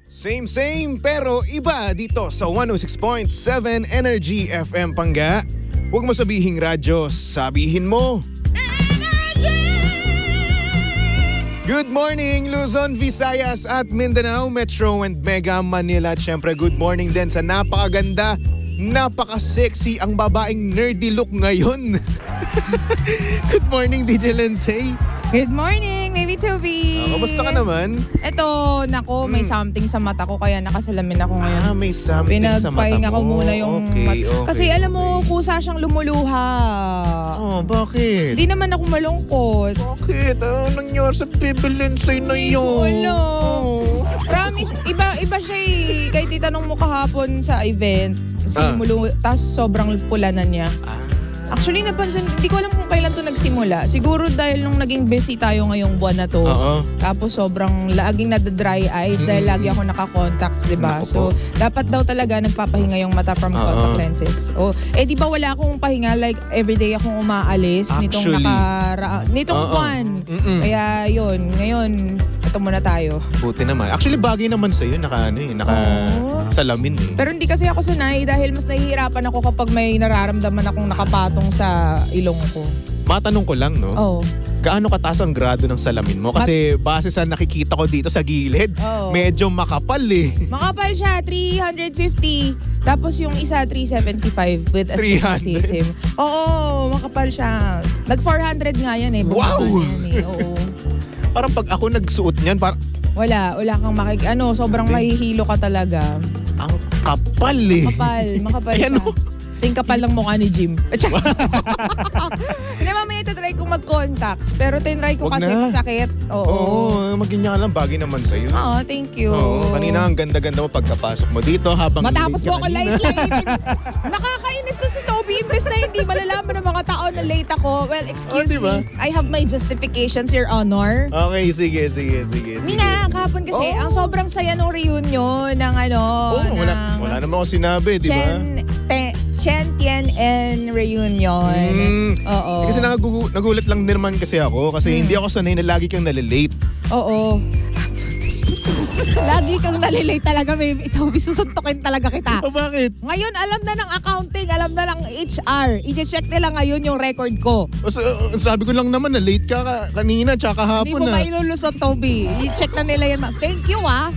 Same pero iba dito sa 106.7 Energy FM Pangga. Huwag mo sabihing radyo, sabihin mo Good morning Luzon, Visayas at Mindanao, Metro and Mega Manila. At syempre good morning din sa napakaganda, napaka-sexy ang babaeng nerdy look ngayon. Good morning DJ Lindsay. Good morning, Baby Toby. Kamusta ka naman? Eto, nako, may something sa mata ko kaya nakasalamin ako ngayon. May something sa mata mo. Pinagpahinga ko muna yung okay. Kasi alam mo, kusa siyang lumuluha. Oh, bakit? Hindi naman ako malungkot. Bakit? Ano nangyari sa Baby Lindsay na yun? Wala. Promise, iba siya eh. Kahit itanong mo kahapon sa event, tapos sobrang pula na niya. Actually, napansin, hindi ko alam kung kailan to nagsimula. Siguro dahil nung naging busy tayo ngayong buwan na to. Tapos sobrang laging nada-dry eyes dahil lagi ako naka-contacts, diba? So, dapat daw talaga nagpapahinga yung mata from contact lenses. Di ba wala akong pahinga? Like, everyday akong umaalis nitong buwan. Kaya yun, ngayon, ito muna tayo. Buti naman. Actually, bagay naman sa'yo. Naka-salamin eh. Pero hindi kasi ako sanay dahil mas nahihirapan ako kapag may nararamdaman akong nakapatong sa ilong ko. Matanong ko lang, no? Oo. Gaano kataas ang grado ng salamin mo? Kasi base sa nakikita ko dito sa gilid, medyo makapal eh. Makapal siya, 350. Tapos yung isa, 375 with astigmatism. Oo, makapal siya. Nag-400 nga yan eh. Wow! Yan eh. Oo. Parang pag ako nagsuot niyan, wala kang sobrang mahihilo ka talaga. Ang kapal eh. Makapal siya. Sing kapal lang mukha ni Jim. Hindi, mamaya try kong mag-contacts. Pero tinry ko kasi masakit. Oo, mag-inya lang. Bagay naman sa'yo. Oo, thank you. Kanina ang ganda-ganda mo pagkapasok mo dito habang matapos mo ako late. Nakakainis to si Toby. Imbes na hindi malalaman ng mga tao na late ako. Well, excuse me. I have my justifications, Your Honor. Okay, sige. Nina, kahapon kasi, ang sobrang saya ng reunion ng wala naman ako sinabi, di ba? Chen Tien En reunion. Oo. Kasi nagulat lang din naman kasi ako kasi hindi ako sanay na lagi kang nalilate. Oo. Lagi kang nalilate talaga, baby. Toby, susuntukin talaga kita. Bakit? Ngayon, alam na ng accounting, alam na ng HR. I-check nila ngayon yung record ko. Sabi ko lang naman na late ka kanina tsaka hapon na. Hindi mo mailulusot, Toby. I-check na nila yan. Thank you, ah.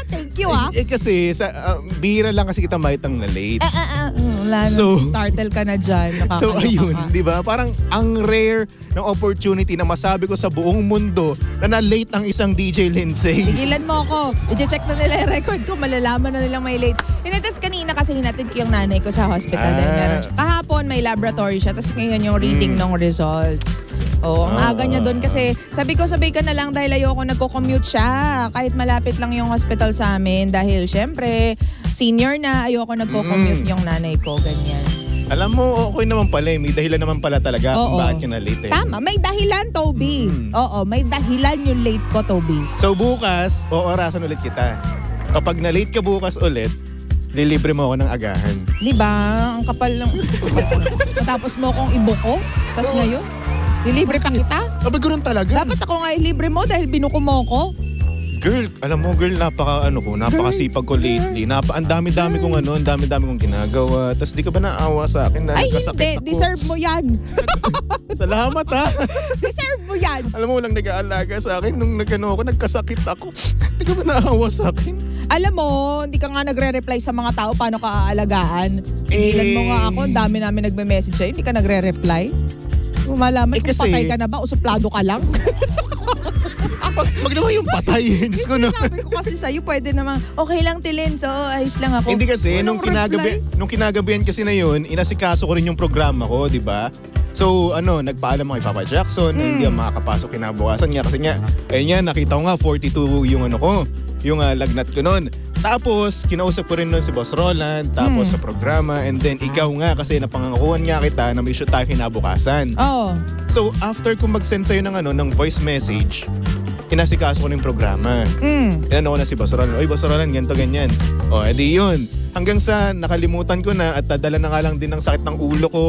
Thank you, ah. Kasi, bihira lang kasi kita makitang na late. Wala startle ka na dyan. So, ayun, di ba? Parang ang rare ng opportunity na masabi ko sa buong mundo na na-late ang isang DJ Lindsay. Tigilan mo ako. I-check na nila yung record ko. Malalaman na nilang may late. Tinetest kanina kasi hinatid ko yung nanay ko sa hospital. Kahapon may laboratory siya. Tapos ngayon yung reading ng results. Ang aga niya doon kasi sabi ko sabay ka na lang dahil ayoko nagko-commute siya. Kahit malapit lang yung hospital sa amin. Dahil syempre, senior na, ayoko nagko-commute yung nanay ko. Ganyan. Alam mo, okay naman pala eh. May dahilan naman pala talaga kung bakit ka na late eh. Tama, may dahilan, Toby. Oo, may dahilan yung late ko, Toby. So bukas, orasan ulit kita. Kapag na-late ka bukas ulit, lilibre mo ako ng agahan. Di ba? Ang kapal ng... Tapos mo akong ibuko, tapos ngayon, lilibre pa kita? Sabi ko rin talaga. Dapat ako nga ilibre mo dahil binuko mo ko. Girl, alam mo girl, napakasipag ko lately. Ang dami-dami kong ginagawa. Tapos di ka ba naawa sa akin? Ay hindi, deserve mo yan. Salamat ha. Deserve mo yan. Alam mo, walang nag-aalaga sa akin nung nagkasakit ako. Di ka ba naawa sa akin? Alam mo, hindi ka nga nagre-reply sa mga tao paano ka aalagaan. Tigilan mo nga ako, ang dami namin nagme-message sa'yo, hindi ka nagre-reply. Malaman kung patay ka na ba o suplado ka lang. Wag naman yung patay. Sabi ko kasi sa'yo, pwede naman, okay lang Tilin, so ayos lang ako. Hindi kasi, nung kinagabihan kasi na yun, inasikaso ko rin yung programa ko, di ba? So, nagpaalam ako kay Papa Jackson, hindi ako makakapasok kinabukasan niya. Kasi nga, nakita ko nga, 42 yung yung lagnat ko nun. Tapos, kinausap ko rin nun si Boss Roland, tapos sa programa, and then ikaw nga, kasi napangangakuhan nga kita na may shoot tayo kinabukasan. So, after ko mag-send sa'yo ng voice message, inasikaso ko ng programa. Inano ko na si Boss Roland. Oy, Boss Roland, ganito, ganyan. Edi yun. Hanggang sa nakalimutan ko na at dala na nga lang din ng sakit ng ulo ko.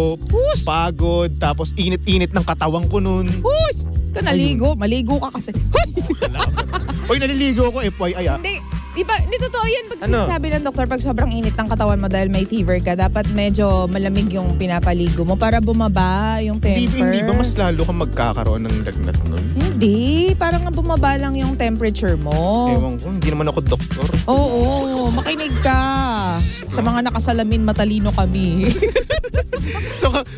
Pagod, tapos init-init ng katawan ko nun. Ka naligo. Maligo ka kasi. Salamat. Oy, naliligo ako, FYI. Hindi. Di ba, hindi totoo yan pag Ano? sinasabi ng doktor, pag sobrang init ng katawan mo dahil may fever ka, dapat medyo malamig yung pinapaligo mo para bumaba yung temper. Hindi ba mas lalo kang magkakaroon ng lagnat nun? Hindi, parang nga bumaba lang yung temperature mo. Ewan ko, hindi naman ako doktor. Oo, makinig ka. Sa mga nakasalamin, matalino kami.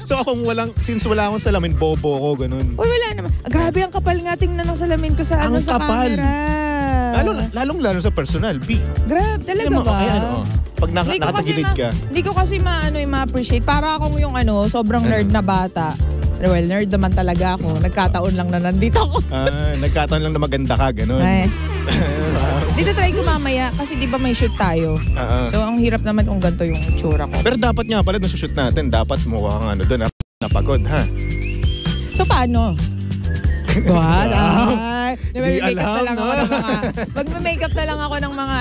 So akong since wala akong salamin, bobo ko, ganun. Uy, wala naman. Grabe ang kapal nga tingnan ng salamin ko sa Ang sa kapal. camera. Lalong sa personal, B. Grabe, talaga Alam mo, ba? ayan, pag Hindi ko kasi nakatagilid ka. Hindi ko kasi ma-appreciate. Para akong yung sobrang nerd na bata. Well, nerd naman talaga ako. Nagkataon lang na nandito ako. Nagkataon lang na maganda ka, ganun. Ay. Dito try ko mamaya kasi di ba may shoot tayo. So ang hirap naman kung ganito yung tsura ko. Pero dapat nga pala nung shoot natin, dapat mukha kang doon, napagod, ha? So paano? What? Di Mag-makeup na alam, lang no? ako ng mga mag-makeup na lang ako ng mga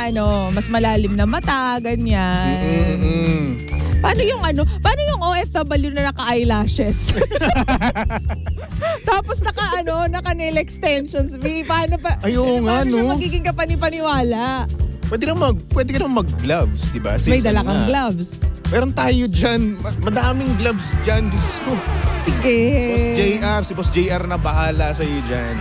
mas malalim na mata, ganyan. Paano yung paano yung OFW na naka-eyelashes? Tapos naka nail extensions. Paano pa? Ayun nga, paano siya no? magiging kapani-paniwala? Pwede ka naman mag-gloves, di ba? May dala kang gloves. Meron tayo dyan. Madaming gloves dyan. Diyos ko. Sige. Si Boss JR na bahala sa'yo dyan.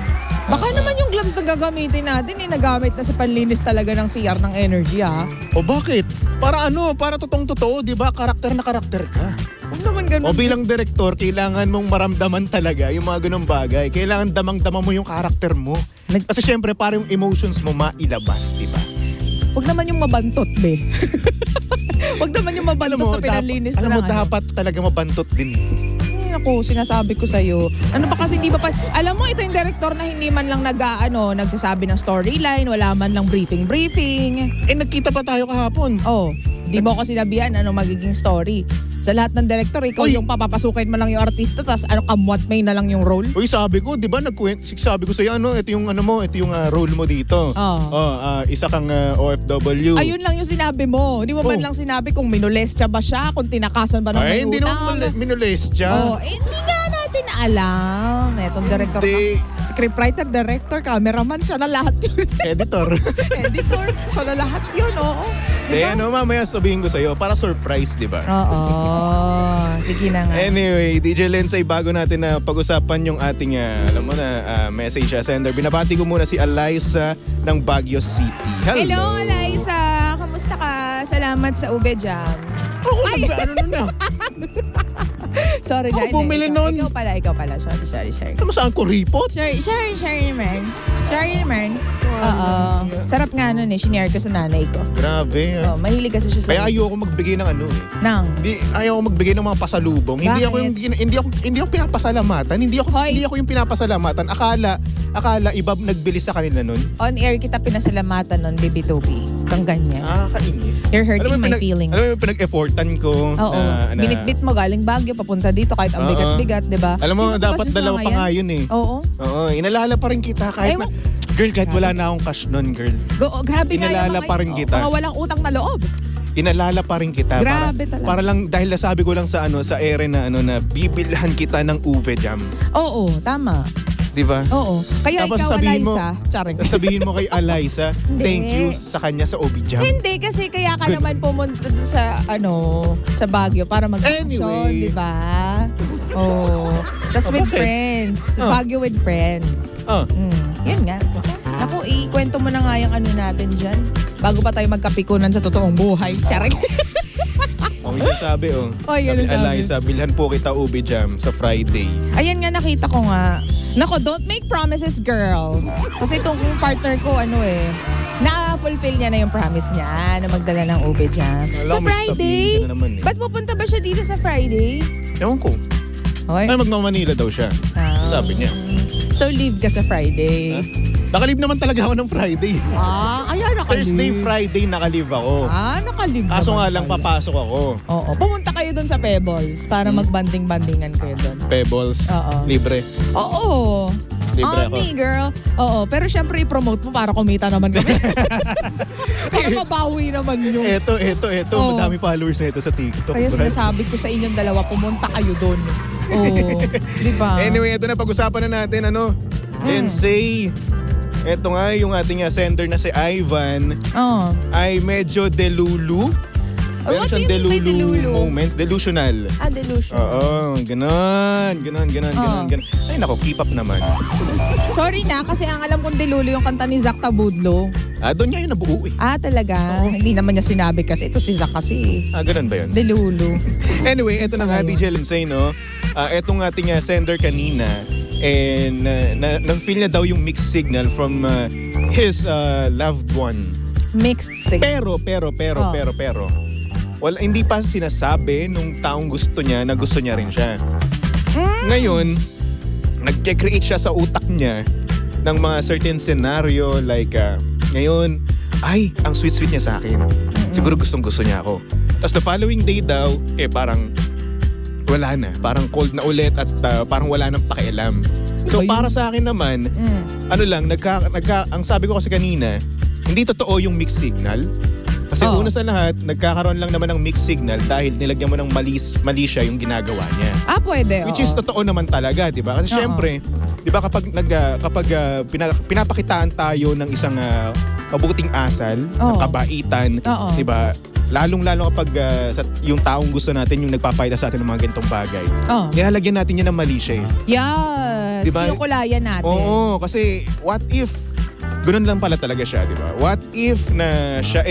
Baka naman yung gloves na gagamitin natin nagamit na sa panlinis talaga ng CR ng energy, ha? O bakit? Para Para totoong-totoo, di ba? Karakter na karakter ka. Huwag naman ganun. O bilang direktor, kailangan mong maramdaman talaga yung mga ganung bagay. Kailangan damang-dama mo yung karakter mo. Kasi syempre, para yung emotions mo mailabas, di ba? Huwag naman yung mabantot, be. Huwag naman yung mabantot na pinalinis na alam lang. mo, dapat talaga mabantot din. Ay, naku, sinasabi ko sa'yo. Ano ba kasi hindi ba pa... Alam mo, ito yung director na hindi man lang nagsasabi ng storyline, wala man lang briefing. Nagkita pa tayo kahapon. Oh, di mo ko sinabihan magiging story. Sa lahat ng director, ikaw yung papapasukin mo lang yung artista, tas kamwat may na lang yung role. Uy, sabi ko, di ba, sabi ko sa'yo, ito yung role mo dito. Isa kang OFW. Ayun lang yung sinabi mo. Hindi mo man lang sinabi kung minolestya ba siya, kung tinakasan ba ng may hindi utang. naman minolestya. Hindi nga natin alam. Etong director scriptwriter, director, cameraman, siya na lahat yun. Editor, siya na lahat yun, oo. Diba? Mamaya sabihin ko sa'yo, para surprise, di ba? Oo. Sige na nga. Anyway, DJ Lensay, bago natin na pag-usapan yung ating, message sender, binabati ko muna si Eliza ng Baguio City. Hello, Eliza. Kamusta ka? Salamat sa ube jam. Sorry na. bumili nun. Ikaw pala. Sorry. Ano saan ko report? Sorry naman. Oo. Sarap nga nun Shinare ko sa nanay ko. Grabe. Mahilig kasi siya sa... Kaya ayoko magbigay ng ayoko magbigay ng mga pasalubong. Hindi ako pinapasalamatan. Hindi ako yung pinapasalamatan. Akala iba nagbili sa kanila nun. On air kita pinasalamatan nun, Baby Toby. Kang ganyan. Kainis. You're hurting my feelings. Alam mo yung pinag-effortan ko. Oo. Binitbit mo galing Baguio, papunta dito kahit ang bigat-bigat, di ba? Alam mo, dapat dalawa pa nga yun Oo. Oo, inalala pa rin kita kahit girl, kahit wala na akong cash nun, girl. Grabe nga Inalala pa rin kita. Mga walang utang na loob. Inalala pa rin kita. Grabe talaga. Para lang, dahil nasabi ko lang sa ere na bibilhan kita ng uve jam. Oo, tama. Diba? Oo. Kaya tapos ikaw, sabihin Eliza. Sabihin mo kay Eliza, thank you sa kanya sa uve jam. Hindi, kasi kaya ka naman pumunta doon sa Baguio para mag-vacation, Anyway. di ba? Oo. Tapos with friends. Baguio with friends. Yun nga. Naku, ikwento mo na nga yung natin dyan. Bago pa tayo magkapikunan sa totoong buhay. Charing. Okay, sabi Eliza, bilhan po kita uve jam sa Friday. Ayan nga, nakita ko nga. Nako, don't make promises, girl. Kasi itong partner ko, na-fulfill niya na yung promise niya na magdala ng ube jam. So Friday, ba't pupunta ba siya dito sa Friday? Ewan ko. Magmamanila daw siya. Sabi niya. So leave ka sa Friday. Nakalib naman talaga ako ng Friday. Nakalib. Thursday, Friday, nakalib ako. Nakalib Kaso naman nga lang, pala. papasok ako. Oo. Pumunta kayo doon sa Pebbles para magbanding-bandingan kayo doon. Pebbles, libre. Oo. Libre ako. Girl. Oo. Pero syempre, i-promote mo para kumita naman kami. Para mabawi naman yung... Eto. Madami followers na ito sa TikTok. Kaya sinasabi ko sa inyong dalawa, pumunta kayo doon. Oo. Di ba? Anyway, ito na, pag-usapan na natin, Lensay. Eto nga, yung ating sender na si Ivan Oh. ay medyo delulu. Meron What do siyang you mean by delulu? moments. Delusional. Delusion. Oo, ganon. Ay nako, keep up naman. Sorry na, kasi ang alam kong delulu yung kanta ni Zach Tabudlo. Doon niya yung nabuo eh. Talaga? Hindi naman niya sinabi kasi. Ito si Zach kasi. Ganon ba yun? Delulu. Anyway, eto na nga, DJ Lindsay, no? Etong ating sender kanina, and na-feel niya daw yung mixed signal from his loved one. Mixed signal. Pero, wala, hindi pa sinasabi nung taong gusto niya na gusto niya rin siya. Ngayon, nag-create siya sa utak niya ng mga certain scenario like, ngayon, ay, ang sweet-sweet niya sa akin. Siguro gustong-gusto niya ako. Tapos the following day daw, parang wala na. Parang cold na ulit at parang wala nang pakialam. So para sa akin naman, ang sabi ko kasi kanina, hindi totoo yung mixed signal. Kasi una sa lahat, nagkakaroon lang naman ng mixed signal dahil nilagyan mo ng mali siya yung ginagawa niya. Pwede. Which is totoo naman talaga, di ba? Kasi syempre, di ba kapag pinapakitaan tayo ng isang mabuting asal, ng kabaitan, di ba? Lalong-lalo kapag yung taong gusto natin yung nagpapakita sa atin ng mga ganitong bagay. Nilalagyan natin yan ng mali siya eh. Yes, diba? kinukulayan natin. Oo, kasi what if ganun lang pala talaga siya, di ba? What if na siya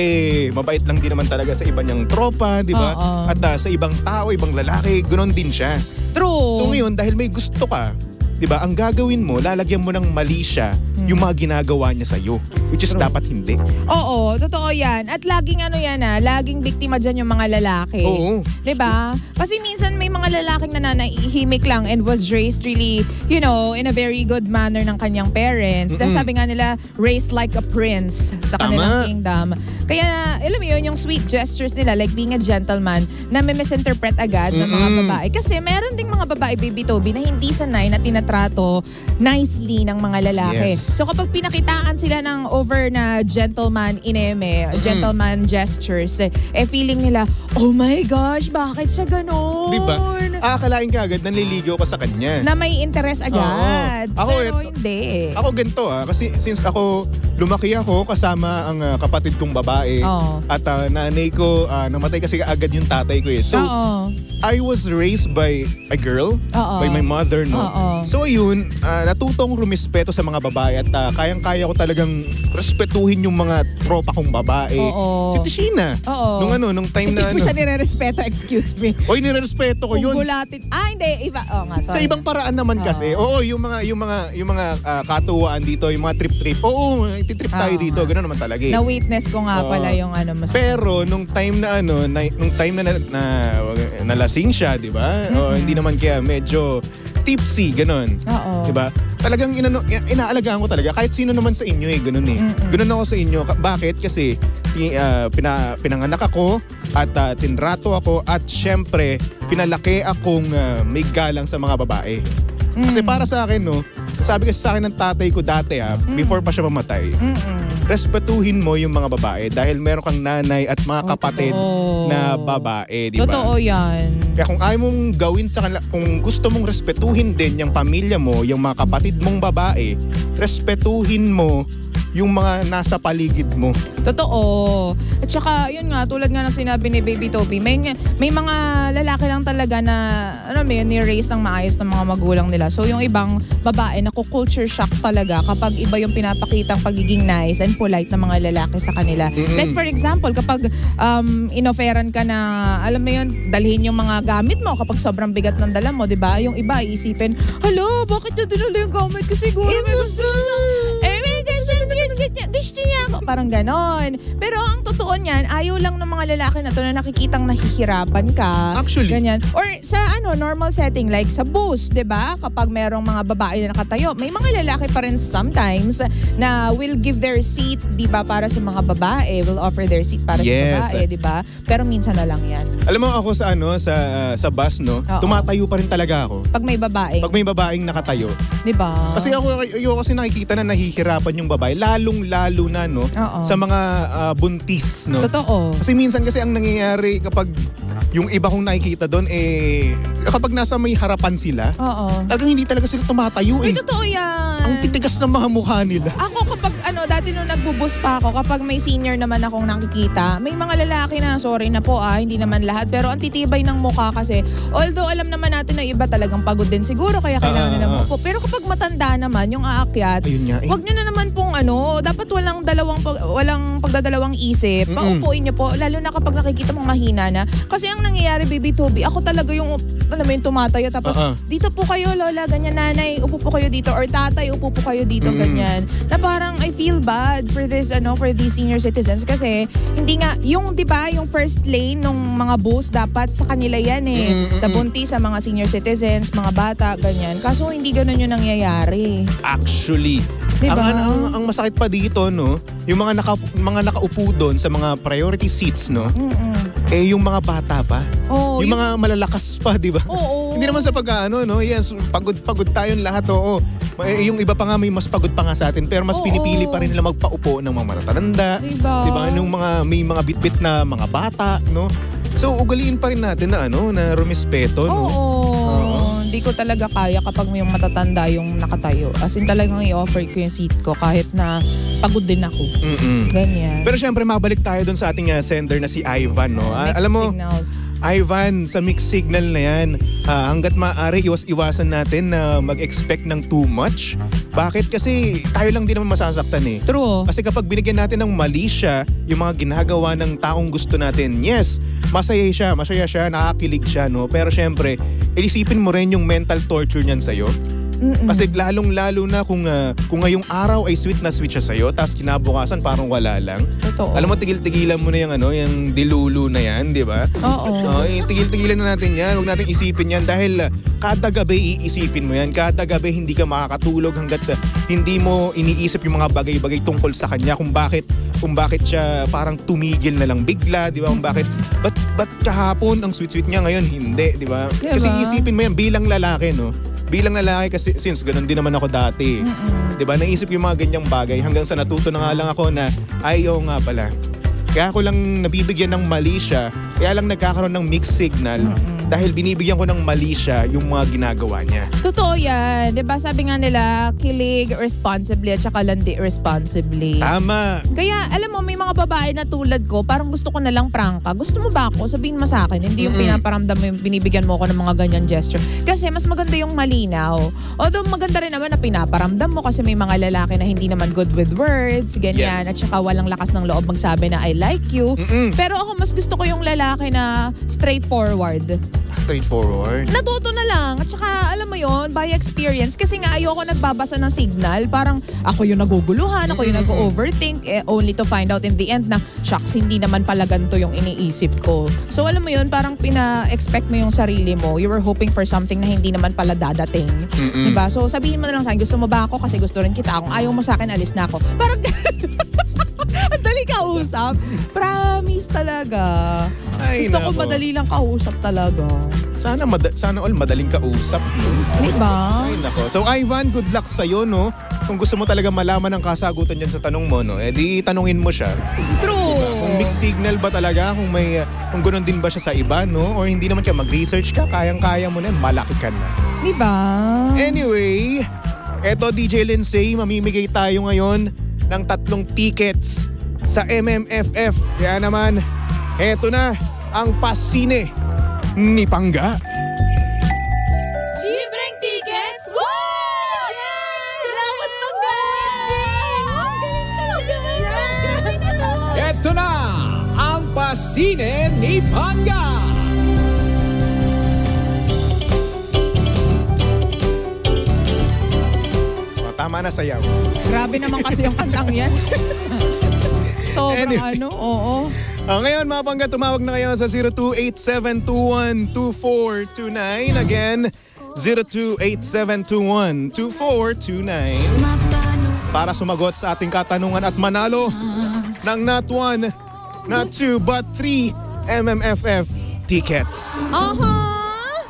mabait lang din naman talaga sa iba niyang tropa, di ba? At sa ibang tao, ibang lalaki, ganun din siya. True. So ngayon, dahil may gusto ka, di ba, ang gagawin mo, lalagyan mo ng mali siya yung mga ginagawa niya sa'yo. Which is dapat hindi. Oo, totoo yan. At laging laging biktima dyan yung mga lalaki. Oo. Diba? Kasi minsan may mga lalaking nananahimik lang and was raised really, in a very good manner ng kanyang parents. Dahil sabi nga nila, raised like a prince sa kanilang kingdom. Kaya, alam mo yun, yung sweet gestures nila, like being a gentleman, na may misinterpret agad ng mga babae. Kasi meron ding mga babae, Baby Toby, na hindi sanay na tinatrato nicely ng mga lalaki. Yes. So kapag pinakitaan sila ng over na gentleman gentleman gestures, feeling nila, oh my gosh, bakit siya ganon? Diba? Akalain ka agad, nanliligaw ka sa kanya. Na may interest agad. Pero hindi. Ako ganito kasi since lumaki ako kasama ang kapatid kong babae at nanay ko, namatay kasi agad yung tatay ko eh. So, I was raised by a girl, by my mother, no? So ayun, natutong rumispeto sa mga babae at kayang-kaya ko talagang respetuhin yung mga tropa kong babae. Si Tishina. Nung time na Hindi mo siya nire-respeto, excuse me. Oy, nire-respeto ko yun. Ungulatin. Hindi. Iba. Nga, sorry. Sa ibang paraan naman kasi. Yung mga katuwaan dito, yung mga trip-trip. Ititrip tayo dito. Gano'n naman talaga eh. Na-witness ko nga pala yung mas. Pero nung time na nalasing siya, di ba? Hindi naman kaya medyo tipsy, gano'n. Di ba? Talagang inaalagaan ko talaga. Kahit sino naman sa inyo gano'n eh. Gano'n ako sa inyo. Bakit? Kasi pinanganak ako at tinrato ako at syempre pinalaki akong may galang sa mga babae. Kasi para sa akin, sabi kasi sa akin ng tatay ko dati before pa siya mamatay, respetuhin mo yung mga babae dahil meron kang nanay at mga kapatid na babae, di ba? Totoo yan. Kaya kung ayaw mong gawin sa kanila, kung gusto mong respetuhin din yung pamilya mo, yung mga kapatid mong babae, respetuhin mo yung mga nasa paligid mo. Totoo. At saka, yun nga, tulad nga ng sinabi ni Baby Toby, may mga lalaki lang talaga na, ni-raise ng maayos ng mga magulang nila. So, yung ibang babae, culture shock talaga kapag iba yung pinapakitang pagiging nice and polite ng mga lalaki sa kanila. Like for example, kapag inoferan ka na, alam mo yun, dalhin yung mga gamit mo kapag sobrang bigat ng dala mo, di ba? Yung iba, iisipin, hala, bakit niya dinala yung gamit ko? Siguro may gusto gusto niya ako. Parang ganon. Pero ang totoo niyan, ayaw lang ng mga lalaki na to na nakikitang nahihirapan ka. Actually. Ganyan. Or sa normal setting, like sa bus, di ba? Kapag merong mga babae na nakatayo, may mga lalaki pa rin sometimes na will give their seat, di ba, para sa mga babae. Will offer their seat para sa babae, di ba? Pero minsan na lang yan. Alam mo ako sa bus, tumatayo pa rin talaga ako. Pag may babae. Pag may babaeng nakatayo. Di ba? Kasi ako kasi nakikita na nahihirapan yung babae, lalong-lalo na sa mga buntis, no? Totoo. Kasi minsan kasi ang nangyayari kapag yung iba kong nakikita doon kapag nasa may harapan sila, talagang hindi talaga sila tumatayo Ay, totoo yan. Ang titigas ng mga mukha nila. Ako kapag dati nung nagbubus pa ako, kapag may senior naman akong nakikita, may mga lalaki na, sorry na po hindi naman lahat, pero ang titibay ng mukha kasi, although alam naman natin na iba talagang pagod din siguro, kaya kailangan nila maupo. Pero kapag matanda naman, yung aakyat, wag nyo na naman pong dapat walang pagdadalawang isip. Paupuin nyo po, lalo na kapag nakikita mong mahina na. Kasi ang nangyayari, Baby Toby, ako talaga yung, yung tumatayo, tapos dito po kayo, lola, ganyan, nanay, upo po kayo dito, or tatay, upo po kayo dito, ganyan. Na parang I feel bad for this, for these senior citizens kasi hindi nga, yung 'di ba, yung first lane ng mga bus dapat sa kanila yan sa buntis, sa mga senior citizens, mga bata, ganyan. Kaso hindi ganoon yung nangyayari. Actually, diba? ang masakit pa dito, no, yung mga nakaupo doon sa mga priority seats, no. Yung mga bata pa. Yung mga malalakas pa, 'di ba? Hindi naman sa no. Yes, pagod tayong lahat, oo. Yung iba pa nga may mas pagod pa nga sa atin, pero mas pinipili pa rin nila magpaupo ng mga matatanda. Diba? Nung may mga bitbit na mga bata, no? So ugaliin pa rin natin na na rumispeto, no? Hindi ko talaga kaya kapag may matatanda yung nakatayo. As in talagang i-offer ko yung seat ko kahit na pagod din ako. Ganyan. Pero syempre mabalik tayo dun sa ating sender na si Ivan, no? Alam mo, signals. Ivan, sa mixed signal na yan, hanggat maaari iwasan natin na mag-expect ng too much. Bakit? Kasi tayo lang din naman masasaktan . True. Kasi kapag binigyan natin ng mali siya, yung mga ginagawa ng taong gusto natin, yes, masaya siya, nakakilig siya, no? Pero syempre, isipin mo rin yung mental torture niyan sa'yo. Kasi lalong-lalo na kung ngayong araw ay sweet na sweet siya sa'yo, tapos kinabukasan parang wala lang. Totoo. Alam mo, tigil-tigilan mo na yung dilulu na yan, di ba? Oo. Tigil-tigilan na natin yan. Huwag natin isipin yan dahil kada gabi iisipin mo yan. Kada gabi hindi ka makakatulog hanggat hindi mo iniisip yung mga bagay-bagay tungkol sa kanya, kung bakit siya parang tumigil na lang bigla, di ba? Kung bakit kahapon ang sweet-sweet niya, ngayon hindi, di ba? Diba? Kasi isipin mo yan bilang lalaki, no? Bilang lalaki kasi since ganun din naman ako dati. 'Di ba? Naisip yung mga ganyang bagay hanggang sa natuto na nga lang ako na ayaw nga pala. Kaya ako lang nabibigyan ng mali siya, kaya lang nagkakaroon ng mixed signal dahil binibigyan ko ng mali siya yung mga ginagawa niya. Totoo yan. Diba sabi nga nila, kilig responsibly at saka landi responsibly. Tama. Kaya alam mo, may mga babae na tulad ko, parang gusto ko na lang prangka. Gusto mo ba ako? Sabihin mo sa akin. Hindi yung pinaparamdam mo, yung binibigyan mo ako ng mga ganyan gesture. Kasi mas maganda yung malinaw. Although maganda rin naman na pinaparamdam mo kasi may mga lalaki na hindi naman good with words, ganyan. Yes. At saka walang lakas ng loob magsabi na I like you. Pero ako mas gusto ko yung lalaki na straightforward. Straightforward. Natuto na lang. At saka, alam mo yon, by experience. Kasi nga ayoko nagbabasa ng signal. Parang ako yung naguguluhan, ako yung nag-overthink, only to find out in the end na, shucks, hindi naman pala ganito yung iniisip ko. So alam mo yon, parang pina-expect mo yung sarili mo. You were hoping for something na hindi naman pala dadating. Diba? So sabihin mo na lang sa akin, gusto mo ba ako? Kasi gusto rin kita. Kung ayaw mo sa akin, alis na ako. Parang ang dali kausap. Promise talaga. Ay, gusto ko nako. madali lang kausap talaga. Sana all madaling kausap, no? Diba? Ay, nako. So Ivan, good luck sa'yo, no? Kung gusto mo talaga malaman ang kasagutan dyan sa tanong mo, no? Di tanungin mo siya. True. Kung mixed signal ba talaga, kung ganoon din ba siya sa iba, no? Or hindi naman ka mag-research ka, kayang-kaya mo na, malaki ka na. Diba? Anyway, eto DJ Lindsay, mamimigay tayo ngayon ng 3 tickets sa MMFF. Kaya naman, eto na ang pasine ni Pangga. Libreng tickets? Wow! Yes! Salamat, Pangga! Ito na ang pasine ni Pangga. Tama na sayaw. Grabe naman kasi yung kantang yan. Sobrang Anyway. oo. Ngayon mga Pangga, tumawag na kayo sa 0287212429. Again, 0287212429 para sumagot sa ating katanungan at manalo ng not 1, not 2, but 3 MMFF tickets.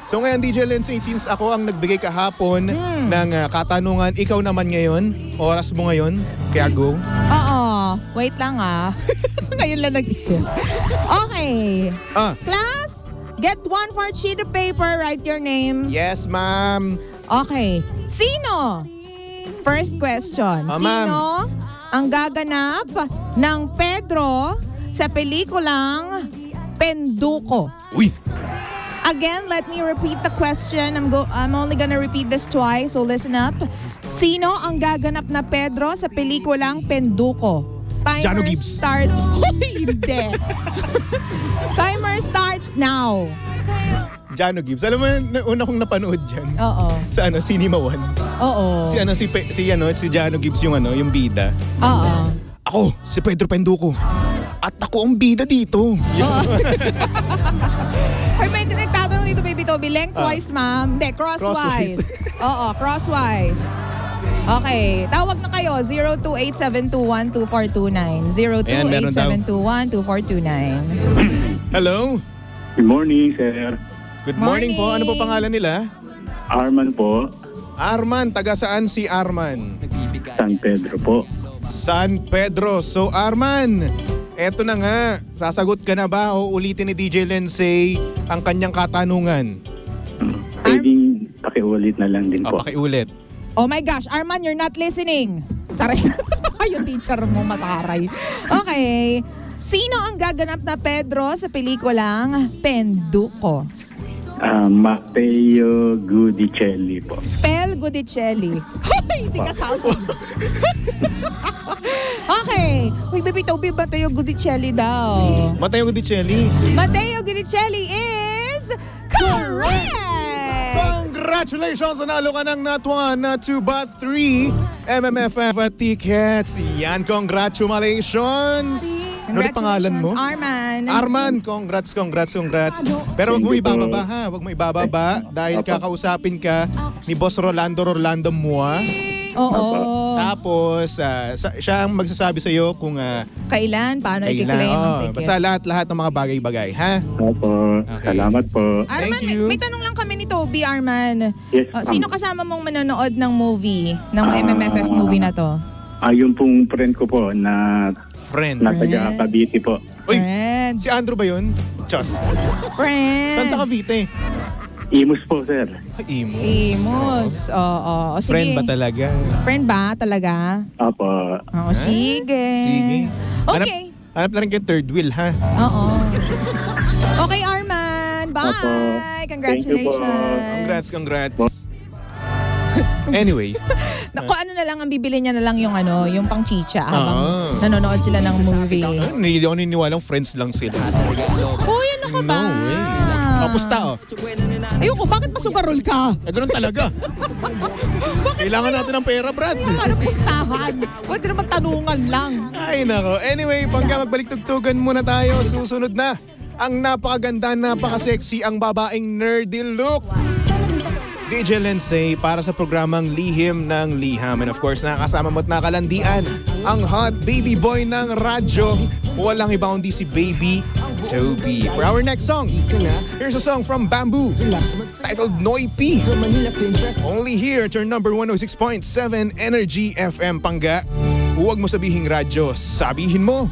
So ngayon, DJ Lindsay, since ako ang nagbigay kahapon ng katanungan, ikaw naman ngayon, oras mo ngayon, kaya go. Oo. Wait lang Ngayon lang nag-isip. Okay. Class, get 1 for sheet of paper, write your name. Yes, ma'am. Okay. Sino? First question. Ma'am. Sino ang gaganap ng Pedro sa pelikulang Penduko? Uy! Again, let me repeat the question. I'm only gonna repeat this twice, so listen up. Sino ang gaganap na Pedro sa pelikulang Penduko? Jano Timer Gibbs. starts... Hindi. Timer starts now. Jano Gibbs. Alam mo, una kong napanood dyan. Oo. Sa Cinema One. Oo. Si Jano Gibbs yung bida. Oo. Ako, si Pedro Penduko. At ako ang bida dito. Ay, may nagtatanong dito, Baby Toby. Lengthwise, ma'am. Hindi, crosswise. Oo, crosswise. Okay. Tawag na kayo. 028-721-2429. Ayan, meron daw. 028-721-2429. Hello? Good morning, sir. Good morning po. Ano po pangalan nila? Arman po, Arman. Taga saan si Arman? San Pedro po. San Pedro. So Arman, eto na nga. Sasagot ka na ba o ulitin ni DJ Lensay ang kanyang katanungan? Pwedeng pakiulit na lang din O, po. pakiulit. Oh my gosh, Arman, you're not listening. Taray. Yung teacher mo, masaray. Okay. Sino ang gaganap na Pedro sa pelikulang Penduko? Matteo Gudicelli po. Spell Gudicelli. Ay, hindi kasama. Okay. Uy, Baby Toby, Matteo Gudicelli daw. Mateo Gudicelli. Matteo Gudicelli is correct! Congratulations! Nanalo ka ng not 1, not 2, but 3 MMFF tickets. Yan, congratulations! Ano ulit pangalan mo? Arman. Arman, congrats. Pero wag mo ibababa ha, wag mo ibababa dahil kakausapin ka ni Boss Rolando Mua. Oo. Tapos, siya ang magsasabi sa'yo kung Kailan? Paano i-claim ang tickets? basta lahat ng mga bagay-bagay, ha? Opo, Okay. salamat po. Arman, Thank you. may tanong lang kami ni Toby, Arman. Yes, Sino kasama mong manonood ng movie, ng MMFF movie na to? Yung pong friend ko po na Friend. taga Cavite po. Uy, Friend. si Andrew ba yun? Chos. Friend. Saan sa Cavite? Imus po, sir. Imus. Imus. Oo. O, sige. Friend ba talaga? Friend ba talaga? Opo. Oo, sige. Sige. Okay. Hanap na rin kayo third wheel, ha? Oo. Okay, Arman. Bye. Opo. Congratulations. Congrats. Anyway. Naku, ano na lang ang bibili niya na lang yung yung pang chicha habang nanonood sila ng movie. Hindi ako niniwalang friends lang sila. Uy, ano ka ba? No way. Pusta, Ayoko, bakit pasugarol ka? Ganun talaga. Kailangan natin ng pera, Brad. Ano pustahan? Pwede naman tanungan lang. Ay, nako. Anyway, pagka magbalik tugtugan muna tayo, susunod na ang napakaganda, napaka-sexy, ang babaeng nerdy look. DJ Lensay para sa programang Lihim ng Liham. And of course, nakakasama mo at nakalandian ang hot baby boy ng radyo. Walang iba kundi si Baby Toby. For our next song, here's a song from Bamboo titled Noy P. Only here at your number 106.7 Energy FM Pangga. Huwag mo sabihing radyo, sabihin mo.